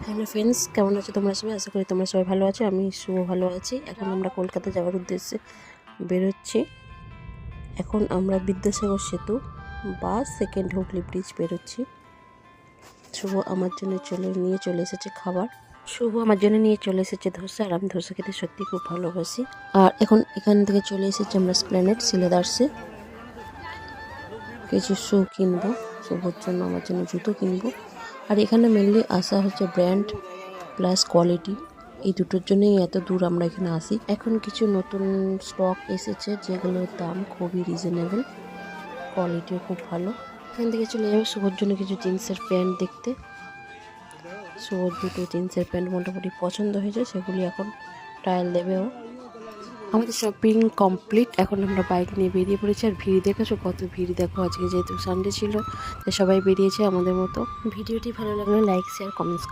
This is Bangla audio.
হ্যালো ফ্রেন্ডস, কেমন আছো তোমরা সবাই? আশা করি তোমরা সবাই ভালো আছো। আমি শুভ ভালো আছি। এখন আমরা কলকাতা যাওয়ার উদ্দেশ্যে বেরোচ্ছি। এখন আমরা বিদ্যাসাগর সেতু বা সেকেন্ড হুগলি ব্রিজ বেরোচ্ছি। শুভ আমার জন্য নিয়ে চলে এসেছে খাবার। শুভ আমার জন্য নিয়ে চলে এসেছে ধোসা, আর আমি ধোসা খেতে সত্যি খুব ভালোবাসি। আর এখন এখান থেকে চলে এসেছি আমরা স্প্ল্যানেড সিলেদার্সে। কিছু শু কিনবো, শুভর জন্য আমার জন্য জুতো কিনবো। আর এখানে মেনলি আসা হচ্ছে ব্র্যান্ড প্লাস কোয়ালিটি, এই দুটোর জন্যই এত দূর আমরা এখানে আসি। এখন কিছু নতুন স্টক এসেছে যেগুলোর দাম খুবই রিজনেবল, কোয়ালিটিও খুব ভালো। এখান থেকে চলে যাবো শুভর জন্য কিছু জিন্সের প্যান্ট দেখতে। শুভর দুটো জিন্সের প্যান্ট মোটামুটি পছন্দ হয়েছে, সেগুলি এখন ট্রায়াল দেবেও। আমাদের শপিং কমপ্লিট। এখন আমরা বাইক নিয়ে বেরিয়ে পড়েছি। আর ভিড় দেখেছো, কত ভিড় দেখো। আজকে যেহেতু সানডে ছিল তাই সবাই বেরিয়েছে আমাদের মতো। ভিডিওটি ভালো লাগলে লাইক, শেয়ার, কমেন্টস